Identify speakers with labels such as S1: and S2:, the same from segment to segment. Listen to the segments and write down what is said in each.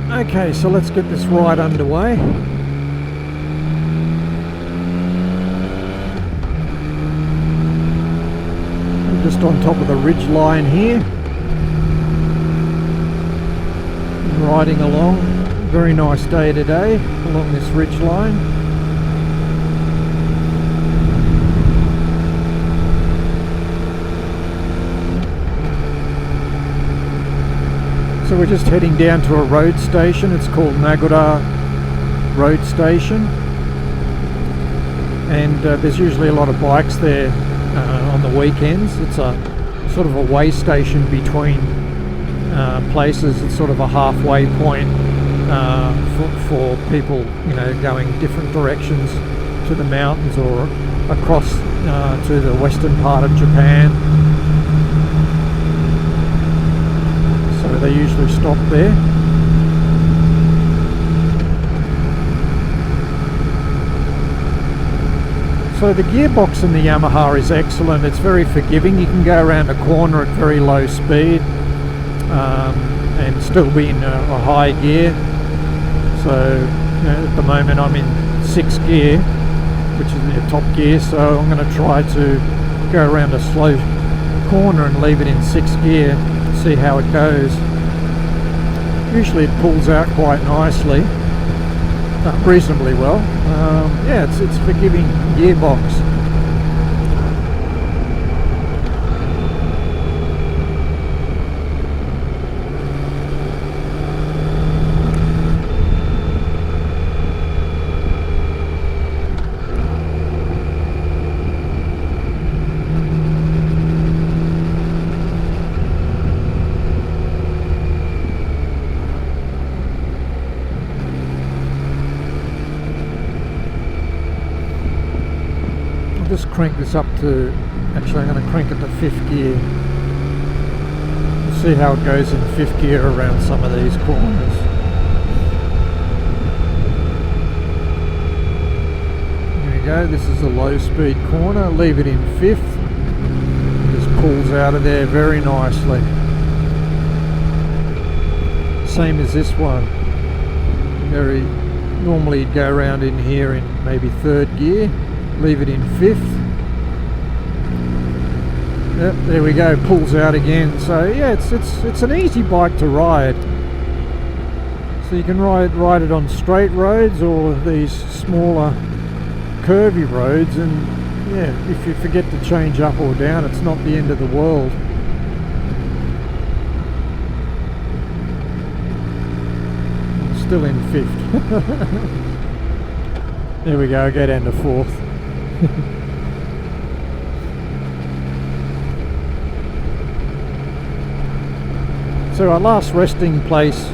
S1: Okay, so let's get this ride underway. I'm just on top of the ridge line here. I'm riding along. Very nice day today along this ridge line. So we're just heading down to a road station. It's called Nagura road station, and there's usually a lot of bikes there on the weekends. It's a sort of a way station between places. It's sort of a halfway point for people, you know, going different directions to the mountains or across to the western part of Japan. So they usually stop there. So the gearbox in the Yamaha is excellent. It's very forgiving. You can go around a corner at very low speed and still be in a high gear. So you know, at the moment I'm in 6th gear, which is the top gear, so I'm going to try to go around a slow corner and leave it in 6th gear, see how it goes. Usually it pulls out quite nicely, reasonably well. Yeah, it's forgiving gearbox. Just crank this up to, actually I'm going to crank it to 5th gear. We'll see how it goes in 5th gear around some of these corners. There we go, this is a low speed corner, leave it in 5th. Just pulls out of there very nicely. Same as this one. Very normally you'd go around in here in maybe 3rd gear. Leave it in 5th. Yep, there we go, pulls out again. So yeah, it's an easy bike to ride. So you can ride it on straight roads or these smaller curvy roads, and yeah, if you forget to change up or down, it's not the end of the world. I'm still in 5th. There we go, go down to 4th. So our last resting place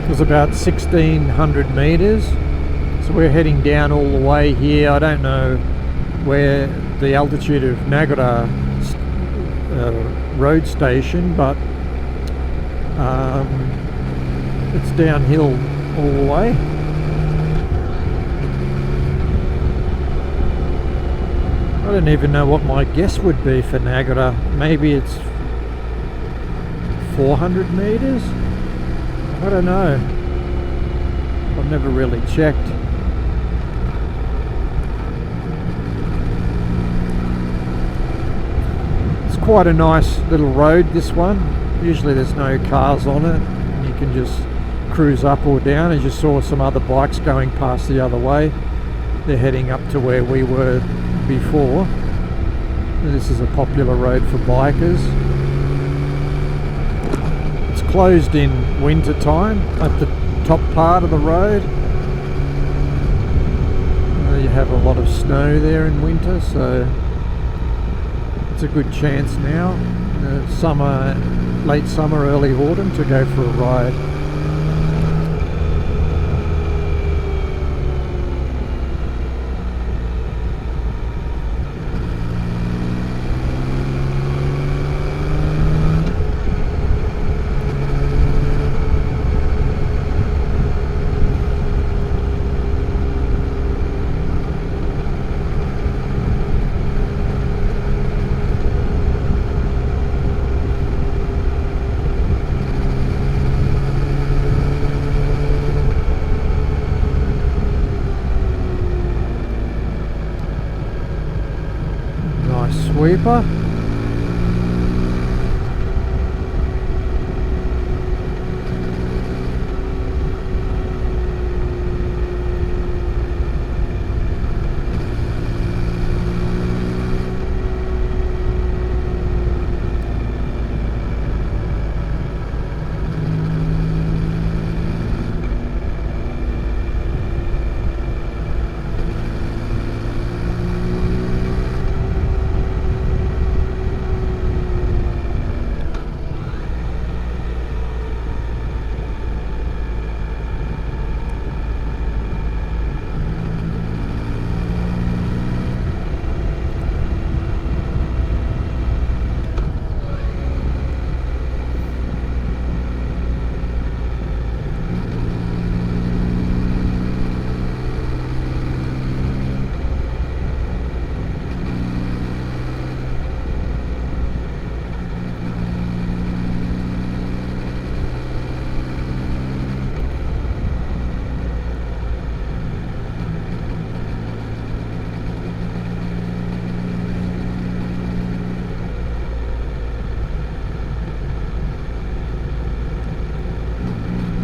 S1: was about 1600 meters, so we're heading down all the way here. I don't know where the altitude of Nagura road station, but it's downhill all the way. I don't even know what my guess would be for Nagura. Maybe it's 400 meters? I don't know. I've never really checked. It's quite a nice little road, this one. Usually there's no cars on it. You can just cruise up or down. As you saw some other bikes going past the other way. They're heading up to where we were before. This is a popular road for bikers. It's closed in winter time at the top part of the road. You have a lot of snow there in winter, so it's a good chance now, summer, late summer, early autumn, to go for a ride. super.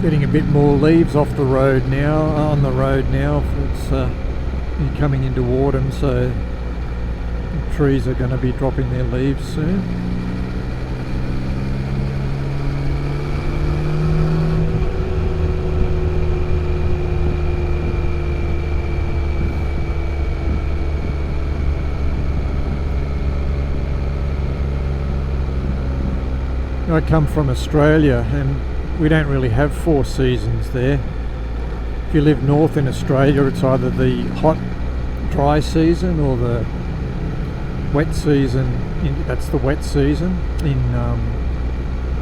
S1: Getting a bit more leaves off the road now, on the road now. It's coming into autumn, so the trees are going to be dropping their leaves soon. I come from Australia, and we don't really have 4 seasons there. If you live north in Australia, it's either the hot, dry season or the wet season. That's the wet season in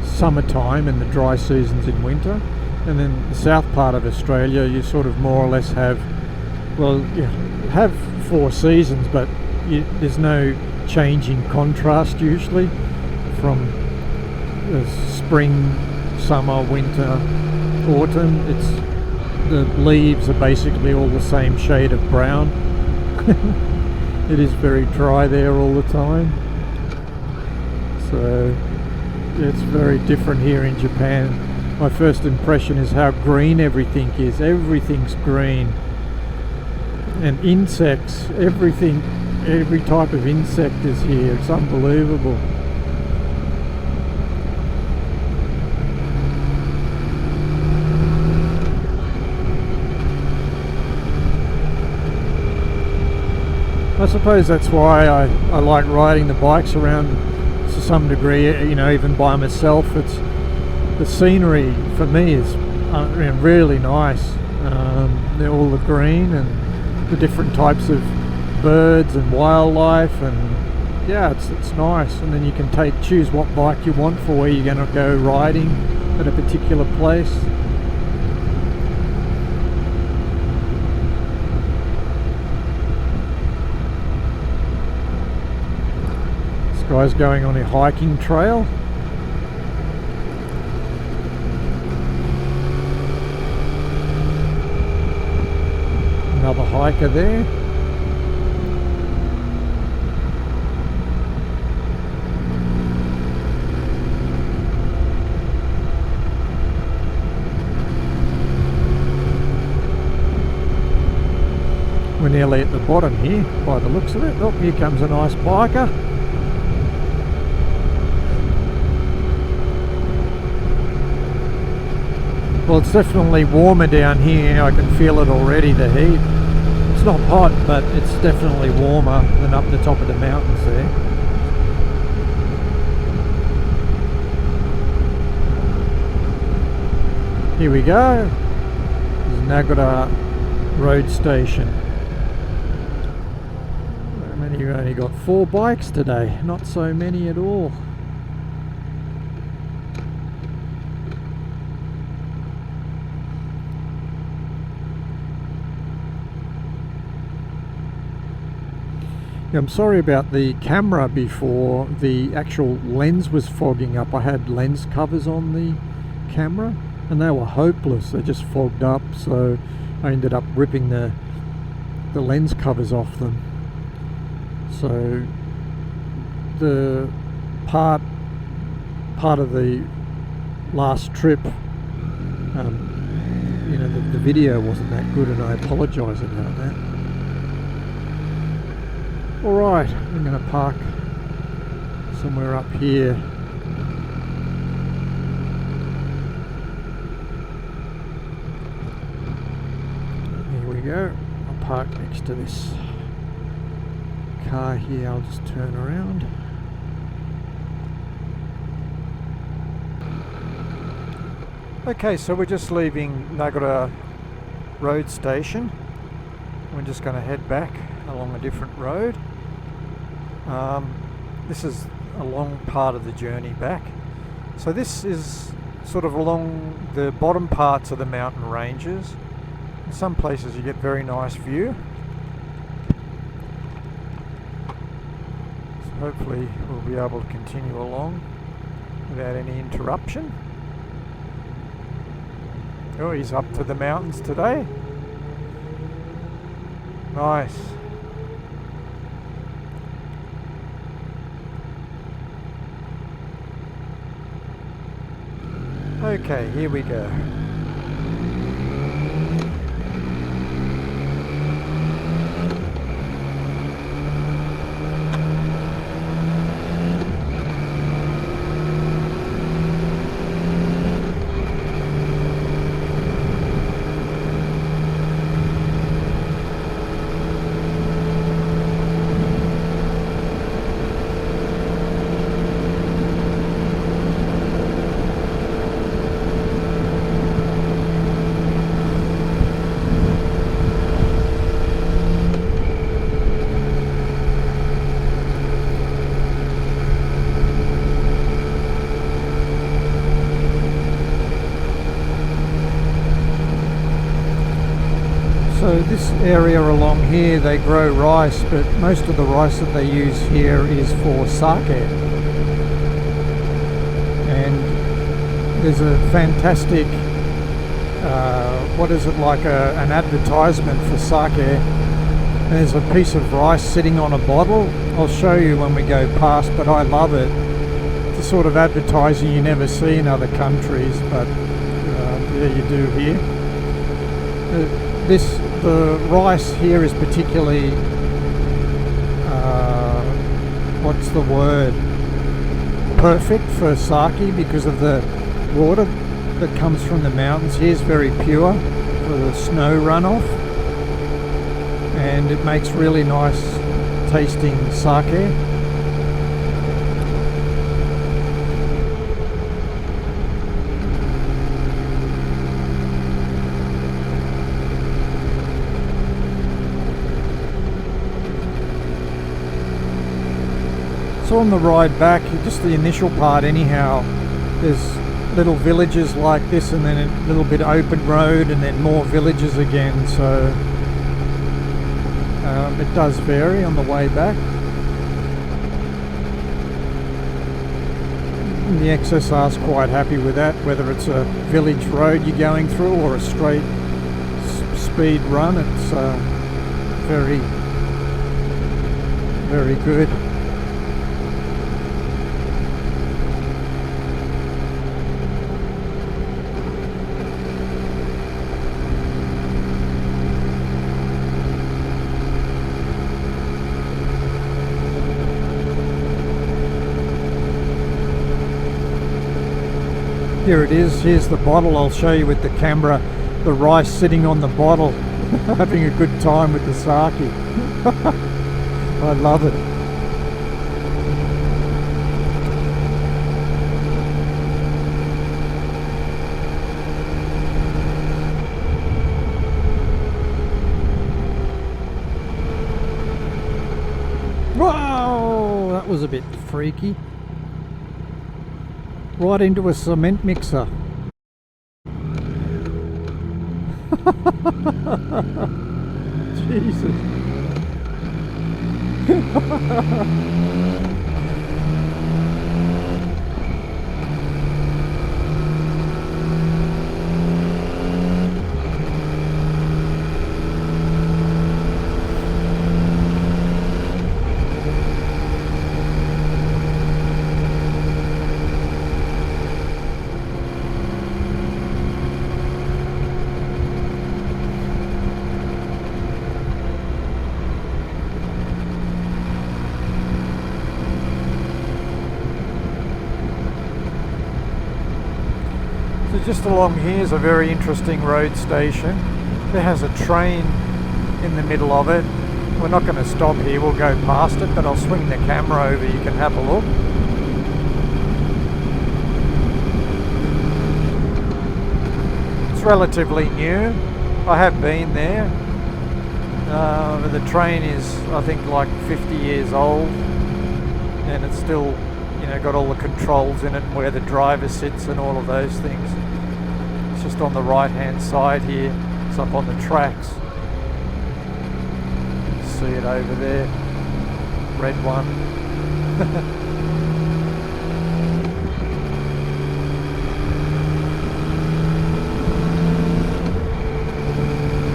S1: summertime, and the dry season's in winter. And then the south part of Australia, you sort of more or less have, well, you have 4 seasons, but there's no change in contrast usually from spring, summer, winter, autumn. It's the leaves are basically all the same shade of brown. It is very dry there all the time, so it's very different here in Japan. My first impression is how green everything is. Everything's green, and insects, everything, every type of insect is here. It's unbelievable. I suppose that's why I like riding the bikes around to some degree, you know, even by myself. It's the scenery for me is really nice. All the green and the different types of birds and wildlife, and yeah, it's nice. And then you can choose what bike you want for where you're going to go riding at a particular place. Guy's going on a hiking trail. Another hiker there. We're nearly at the bottom here by the looks of it. Oh, here comes a nice biker. Well, it's definitely warmer down here. I can feel it already, the heat. It's not hot, but it's definitely warmer than up the top of the mountains there. Here we go. This is Nagura road station. We've only got 4 bikes today, not so many at all. I'm sorry about the camera before. The actual lens was fogging up. I had lens covers on the camera and they were hopeless. They just fogged up, so I ended up ripping the lens covers off them. So the part of the last trip, you know, the video wasn't that good, and I apologise about that. Alright, I'm going to park somewhere up here. Here we go. I'll park next to this car here. I'll just turn around. Okay, so we're just leaving Nagura road station. We're just going to head back along a different road. This is a long part of the journey back. So this is sort of along the bottom parts of the mountain ranges. In some places you get very nice view. So hopefully we'll be able to continue along without any interruption. Oh, he's up to the mountains today. Nice. Okay, here we go. So this area along here, they grow rice, but most of the rice that they use here is for sake. And there's a fantastic, what is it, like an advertisement for sake. There's a piece of rice sitting on a bottle. I'll show you when we go past, but I love it. It's a sort of advertising you never see in other countries, but yeah, you do here. The rice here is particularly, what's the word, perfect for sake because of the water that comes from the mountains here is very pure for the snow runoff, and it makes really nice tasting sake. So on the ride back, just the initial part anyhow, there's little villages like this and then a little bit open road and then more villages again, so it does vary on the way back. And the XSR's quite happy with that, whether it's a village road you're going through or a straight speed run. It's very, very good. Here it is, here's the bottle. I'll show you with the camera the rice sitting on the bottle, having a good time with the sake. I love it. Whoa, that was a bit freaky. Right into a cement mixer. Jesus. Just along here is a very interesting road station. There has a train in the middle of it. We're not going to stop here, we'll go past it, but I'll swing the camera over, you can have a look. It's relatively new. I have been there. The train is, I think, like 50 years old, and it's still, you know, got all the controls in it and where the driver sits and all of those things. It's just on the right hand side here. It's up on the tracks. See it over there, red one.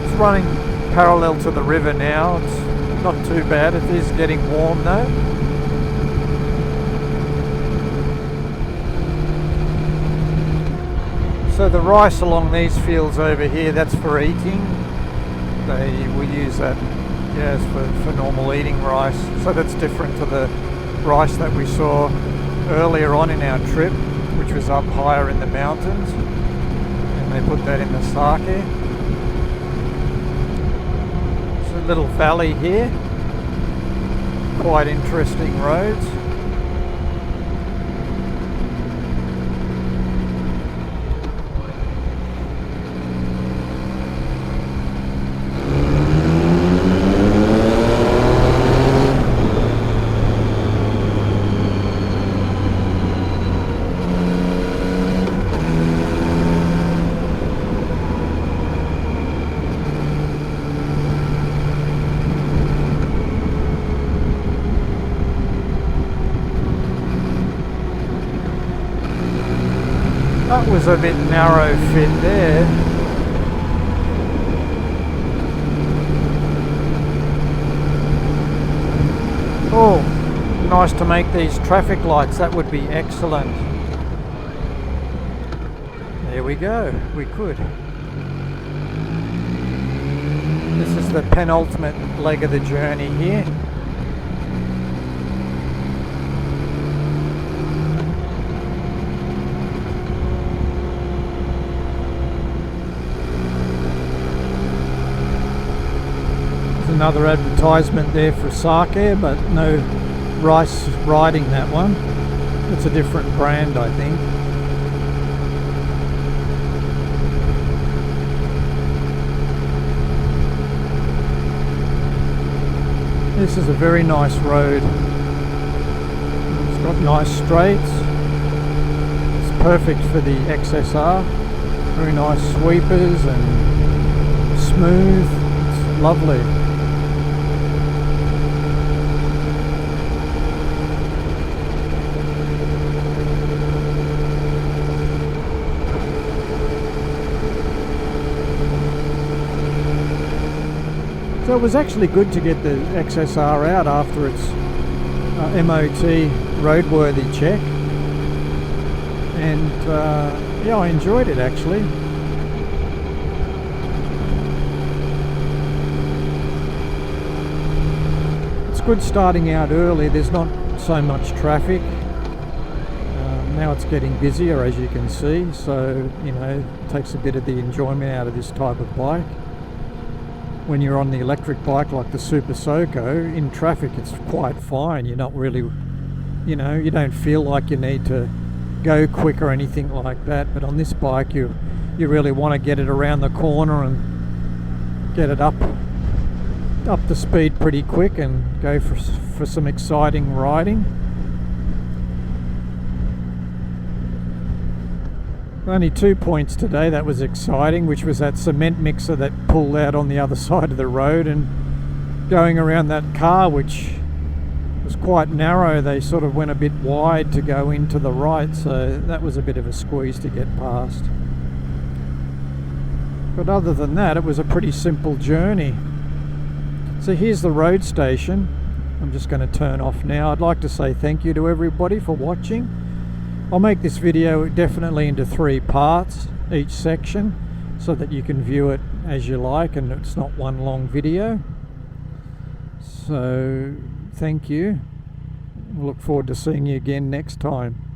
S1: It's running parallel to the river now. It's not too bad. It is getting warm though. So the rice along these fields over here, that's for eating. They will use that, yes, for normal eating rice. So that's different to the rice that we saw earlier on in our trip, which was up higher in the mountains. And they put that in the sake. There's a little valley here. Quite interesting roads. That was a bit narrow fit there. Oh, nice to make these traffic lights. That would be excellent. There we go. We could. This is the penultimate leg of the journey here. Another advertisement there for sake, but no rice riding that one. It's a different brand, I think. This is a very nice road. It's got nice straights. It's perfect for the XSR. Very nice sweepers and smooth. It's lovely. So it was actually good to get the XSR out after its MOT roadworthy check, and yeah, I enjoyed it actually. It's good starting out early, there's not so much traffic. Now it's getting busier, as you can see, so you know, it takes a bit of the enjoyment out of this type of bike. When you're on the electric bike like the Super Soco, in traffic it's quite fine. You're not really, you know, you don't feel like you need to go quick or anything like that. But on this bike you really want to get it around the corner and get it up the speed pretty quick and go for some exciting riding. Only 2 points today, that was exciting, which was that cement mixer that pulled out on the other side of the road, and going around that car, which was quite narrow. They sort of went a bit wide to go into the right, so that was a bit of a squeeze to get past. But other than that, it was a pretty simple journey. So here's the road station. I'm just going to turn off now. I'd like to say thank you to everybody for watching. I'll make this video definitely into 3 parts, each section, so that you can view it as you like and it's not one long video. So thank you. We'll look forward to seeing you again next time.